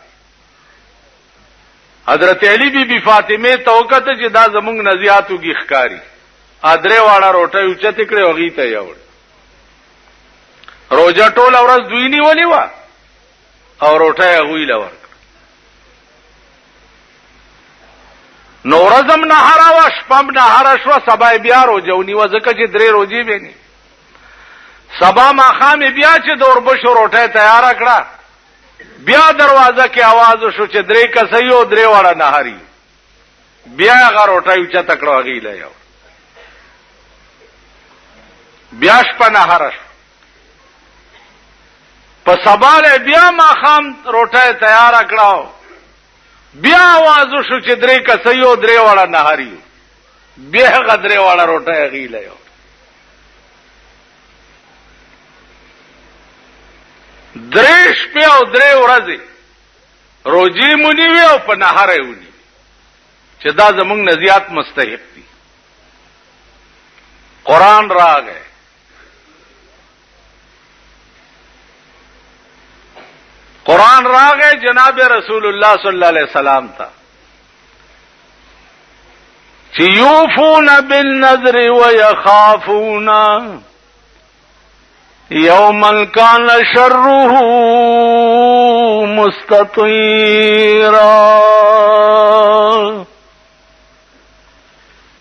حضرت علی بی بی فاطمه توکت چې دا زمونږ نزیاتو کی ښکاری ادرې واړه روټای اوچت کړي او غي ته یوړ روزه ټول ورځ دوی نیولې و او روټای غوی لور نو ورځم نه هراوه شپم نه هرشوا سبا بیا روزونی و ځکه چې درې روزي ویني سبا ما خام بیا چې دور بشو روټای تیار کړه بیا دروازه کې आवाज شو چې درې کسایو درې وړه نهاري بیا هغه روټای چې تکړه غیله یو بیا شپه نهارش په سباله بیا ما خام روټای تیار کړه بیا आवाज شو چې درې کسایو درې وړه نهاري بیا هغه درې وړه روټای غیله یو دریش په او درې ورځې روزي مونږ وی او په نهاره ونی چې دا زمونږ نزیات مستحق دي قرآن راغی قرآن راغی جناب رسول الله صلی الله علیه وسلم ته چې یوفون بالنذر ويخافون یوما کان شره مستطیرا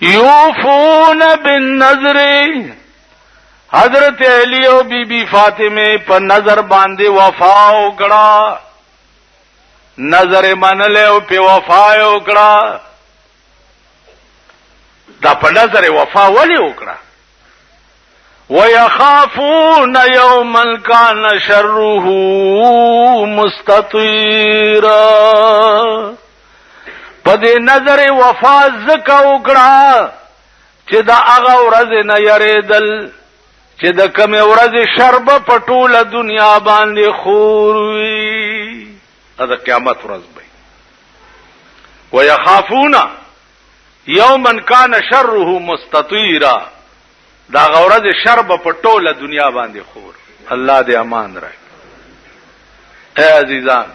یوفون بالنذر حضرت علی او بی بی فاطمه په نظر باندې وفا وکړه نظر منله او په وفا وکړه دا په نظر وفا ولې وکړه وَيَخَافُونَ يَوْمًا كَانَ شَرُّهُ مُسْتَطِيرًا پدې نظر وفا زکه وکړه چې دا هغه ورځ نه یریدل چې د کوم ورځ شرب په ټوله دنیا باندې خور وي دا قیامت ورځ به وَيَخَافُونَ يَوْمًا كَانَ شَرُّهُ مُسْتَطِيرًا دا غورز شرب په ټوله دنیا باندې خور الله دې امان راکړي اے عزیزان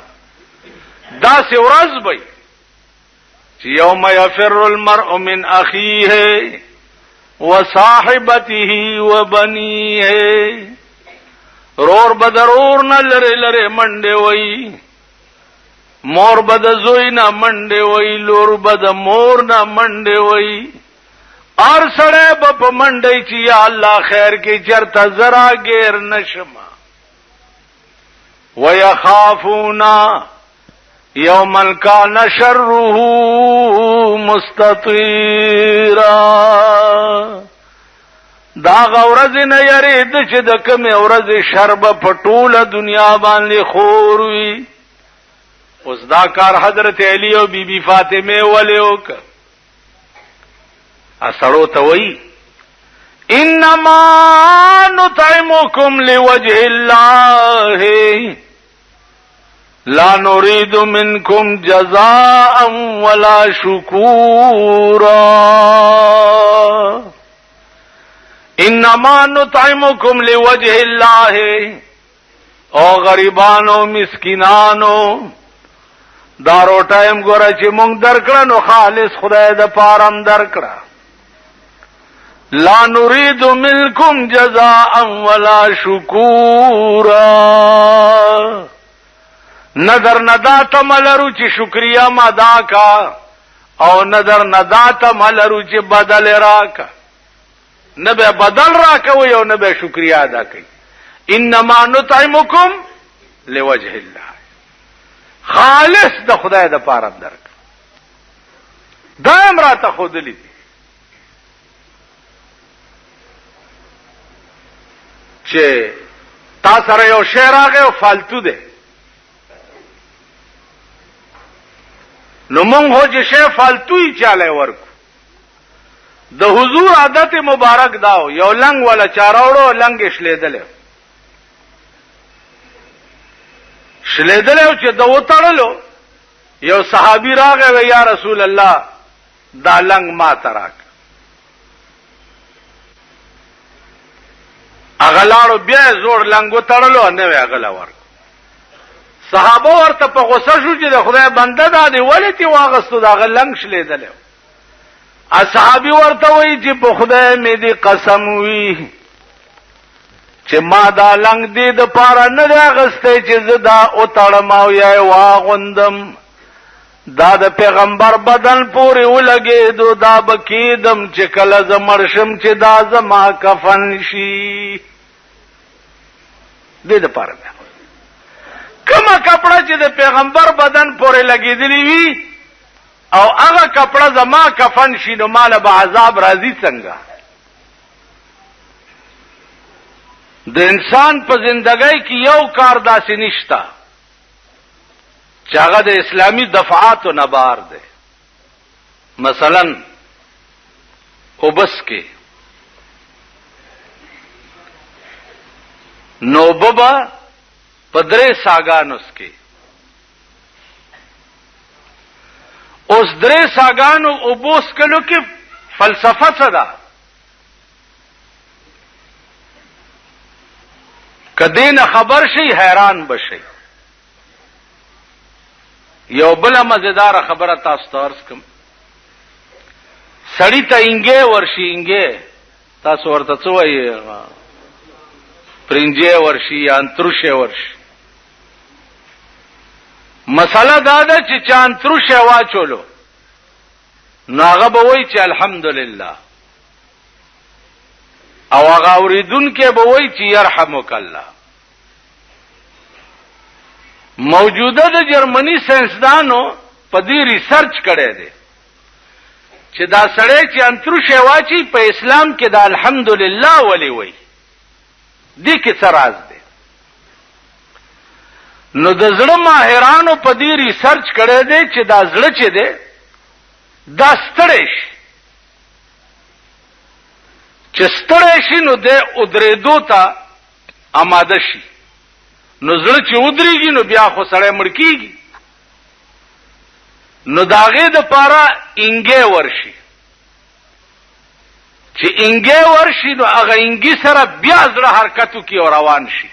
دا سی ورځ به چې یوم یفر المرء من اخیه وصاحبته وبنیه رور بدرور نه لره لره منډه وای مور بد زوی نه منډه وای لور بد مور نه منډه وای اور سڑے بپ منڈی چی یا اللہ خیر کی چرتا ذرا گیر نشما ويخافون يوما كان شره مستطيرا. دا غورز نه یرید چې د کوم ورځ شرب پټوله دنیا باندې خور وي. اوس دا کار حضرت علی او بی بی فاطمه ولیو ک اسړو ته وای انما نطعمكم لوجه الله لا نريد منكم جزاء ولا شكورا. انما نطعمكم لوجه الله. او غریبانو مسکینانو دارو ټایم ګوره چې مونږ درکړه نو خالص خدای د پارم درکړه. لا نريد منكم جزاء ولا شكورا. نظر ندات ملرو چې شکریا مادا کا او نظر ندات ملرو چې بدل راکا. نبه بدل راکا وی او نبه شکریا ادا کوي. انما نطعمكم لوجه الله. خالص د خدای د پاره درک. دائم را ته خودلی دي چې تا سره یو شی راغی او فالتو دی نو مونږ هو چې شی فالتوی چاله ورکو. د حضور عادت مبارک داو یو لنګ ولا چاروړو لنګ شلیدلو چې د وټړلو یو صحابي راغی و یا رسول الله دا لنګ ما تراک. اغلاړو بیا زوړ لنګو تړلو نه وی اغلا ورک. صحابه ورته په غوسه شو چې د خدای بنده دا دی ولې تی واغستو دا غلنګ شلیدلو. اصحابي ورته وی چې په خدای مې دې قسم وی چې ما دا لنګ دې د پاره نه راغسته چې زدا او تړم او یا واغوندم. دا د پیغمبر بدن پورې ولګې دو دا بکیدم چې کله زمرشم چې دا زما کفن شي. دې د پاره کومه کپڑا چې د پیغمبر بدن پورې لګېدلی وي او هغه کپڑا زما کفن شي نو مال به عذاب راځي څنګه؟ د انسان په زندګۍ کې یو کار داسې نشتا چې هغه د اسلامی دفعاتو نه بار دی. مثلا اوبس کې نوببا پدرے ساگانوس کې اوس درې ساگانو اوبوس کلو کې فلسفه څه ده؟ کدین خبر شي حیران بشي. یو بل مزیدار خبره تاسو ته ورس کوم. سړی ته انګه ورشي انګه تاسو ورته څه وایي؟ پرنجه ورشي یا انتروشه ورشي. مسله دا ده چې چا انتروشه واچولو نو هغه به وایي چې الحمدلله او هغه اوریدونکي به وایي چې يرحمک الله. موجوده د جرمني ساينسدانو په دې ریسرچ کړی دی چې دا سړی چې انتروشه واچي په اسلام کې د الحمدلله ولي وایي. دې کې څه راز دی؟ نو د زړه ماهرانو په دې ریسرچ کړی دی چې دا زړه چې دی دا ستړی شي. چې ستړی شي نو د ودرېدو ته آماده شي. نو زړه چې ودرېږي نو بیا خو سړی مړ کېږي. نو د هغې دپاره انګی ورشي. چې انګی ورشي نو هغه انګي سره بیا زړه حرکت وکړي او روان شي.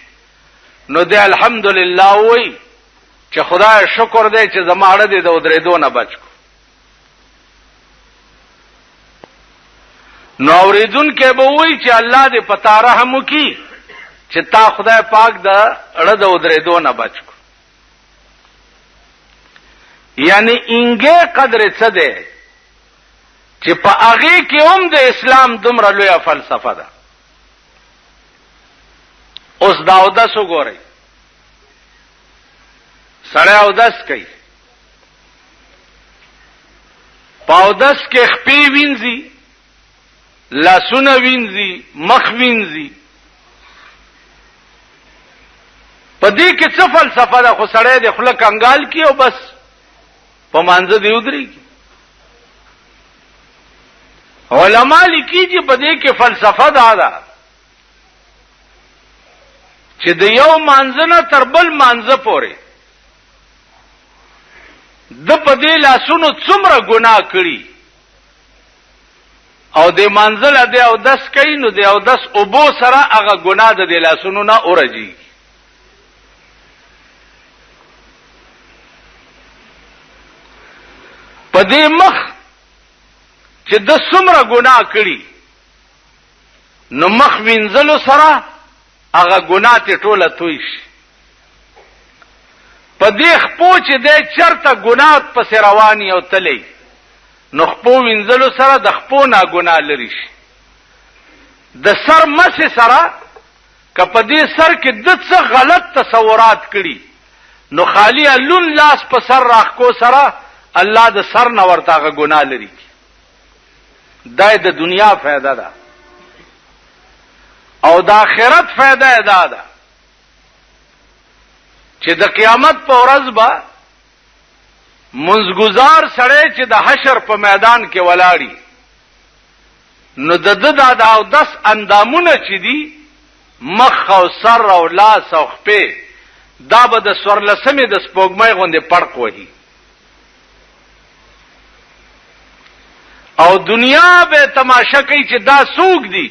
نو دی الحمدلله وایي چې خدای شکر دی چې زما اړه دی د ودرېدو نه بچ کو. نو اوریدونکی به وایي چې الله دې په تا رحم وکړي چې تا خدای پاک د اړه د ودرېدو نه بچ کو. یعنی انګی قدر څه دی چې په هغې کې هم د اسلام دومره لویه فلسفه ده. اوس دا اودس وګورئ. سړی اودس کوي، په اودس کې خپې وینځي، لاسونه وینځي، مخ وینځي. په دې کې څه فلسفه ده؟ خو سړی د خوله کنګال کی او بس په مانځه دی ودرېږي. علما لیکي چې په دې کې فلسفه دا ده چې د یو مانځه نه تر بل مانځه پورې د په دې لاسونو څومره ګناه کړي او د مانځه له دی اودس کوي، نو د اودس اوبو سره هغه ګناه د دې لاسونو نه اورځي. په دې مخ چې د څومره ګناه کړي، نو مخ وینځلو سره هغه ګناه ته ټوله توی شي. په دې خپو چې د چرته ګناه پسې رواني او تلی، نو خپو وینځلو سره د خپو نه ګناه لري شي. د سر مسې سره که په دې سر کې د څه غلط تصورات کړي، نو خالی لون لاس په سر راخکو سره الله د سر نه ورته هغه ګناه لري. دا د دنیا فائدہ ده او د آخرت فائدہ دا ده چې د قیامت په ورځ به منځګزار سړی چې د حشر په میدان کې ولاړی، نو د د اودس اندامونه چې دي مخ او سر او لاس او خپې، دا به د سورلسمې د سپوږمۍ غوندې پړق وهي او دنیا به تماشا کوي چې دا څوک دي.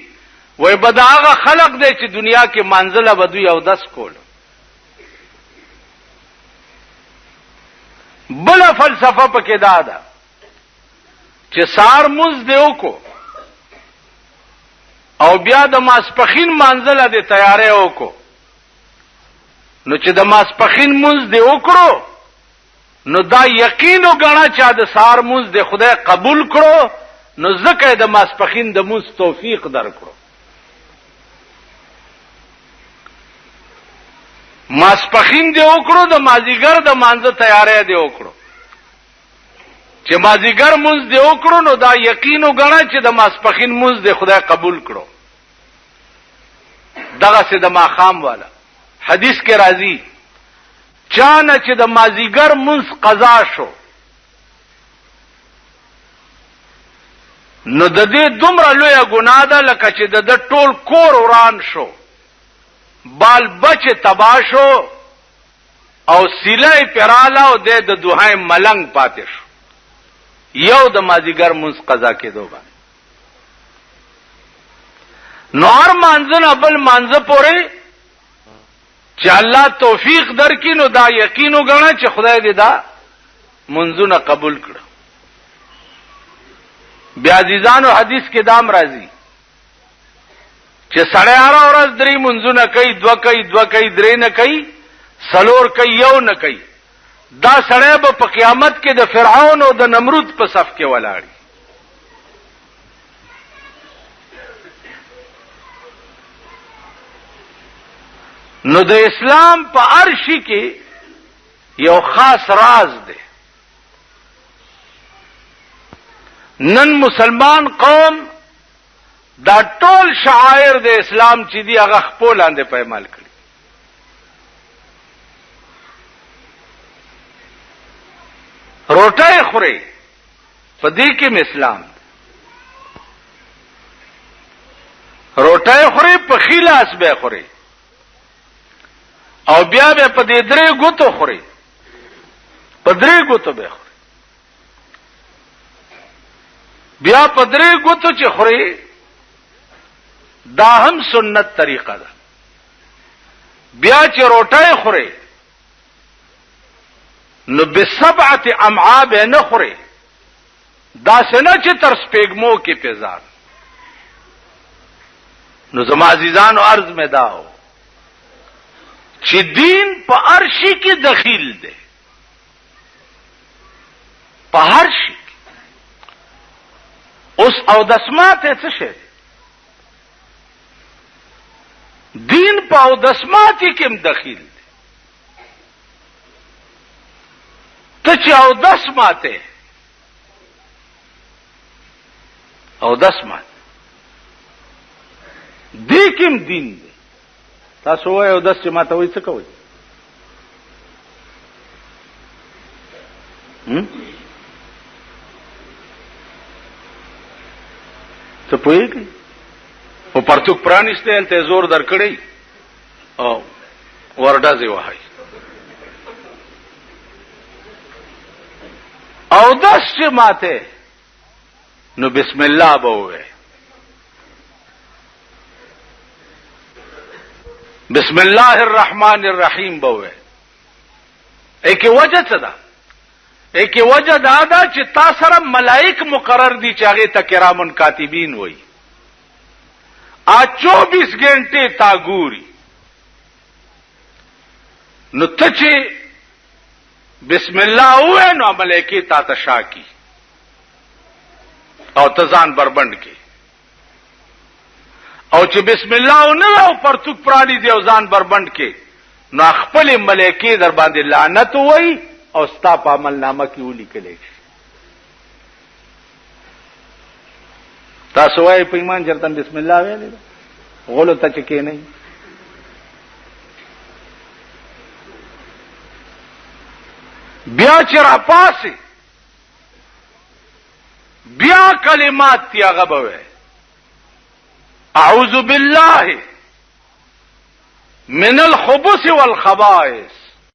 وای به دا هغه خلق دی چې دنیا کې منزله به دوی اودس کول. بل فلسفه پکې دا ده چې سار مز دی وکړو او بیا د ماسپخین منزله دی تیارې وکړو، نو چې د ماسپخین مز دی وکړو نو دا یقین وګڼه چې د سار مز دی خدای قبول کړو، نو ځکه د ماسپخین د مز توفیق درکړو. ماسپخین دی وکړو، د مازیګر د مانځه تیارې دی وکړو. چې مازیګر مز دی وکړو نو دا یقین وګڼه چې د ماسپخین مز دی خدای قبول کړو. دغه سه د ماخام والا حدیث کې راځي چانه چې د مازیګر مز قضا شو، نو د دې دومره لویه ګناه ده لکه چې د ټول کور وران شو، بال بچ تبا شو او سیلای پراله او د دوهای ملنګ پاتې شو. یو د مازیګر مز قضا کېدو باندې نو هر مانځه بل مانځه پورې چې الله توفیق درکې، نو دا یقین وګڼه چې خدای دې دا منځونه قبول کړه. بیا عزیزانو حدیث کې دام راځي چې سړی هر ورځ درې منځونه کوي، دوه کوي، درې نه کوي، څلور کوي، یو نه کوي. دا سړی به په قیامت کې د فرعون او د نمرود په صف کې ولاړي. نو د اسلام په هر شي کې یو خاص راز دی. نن مسلمان قوم دا ټول شعائر د اسلام چې دی هغه خپل لاندې پېمال کړي. روټۍ خوري په دې کې اسلام دی. روټۍ خوري په خلاص به خوري او بیا به په دې درې ګوتو خوري، په درې ګوتو به خوري. بیا په درې ګوتو چې خوري دا هم سنت طریقه ده. بیا چې روټۍ خوري نو بسبعه امعاء به نه خوري، دا څنګه چې تر سپېګمو کې پیزار. نو زما عزیزانو عرض مې داو چې دین په هر شي کې دخیل دی، په هر شي. اوس او دسمات څه شي؟ دین په او دسمات کې هم دخیل دی. ته چې او دس ماته او دس ماته دې کوم دین دی تاسو وایي او دس چې ماته وایي څه کوي څه پوهېږئ او پرتوک پرانیستی هلته زور در کړی او ورډزې وهئ او دس چې ماته نو بسم الله به ووایې بسم الله الرحمن الرحیم به ووایې ایکې وجه څه ده ایکې وجه دا ده چې تا سره ملائک مقرر دي چې هغې ته کرامن کاتبین وایي 24 घंटे تا ګوري نو ته چې بسم الله وې نو ملائکه تا تشاکی او تزان بربند کې او چې بسم الله نه او پرتوک پرانی دی او ځان بربند کې نو خپل ملائکه در باندې لعنت وای او ستا په عمل نامه کې ولیکل شي تاسو وايي په ایمان چرته بسم الله ویلې غولو ته چکه نه بیا چې را پاسې بیا کلمات تی هغه به اعوذ بالله من الخبث والخبائث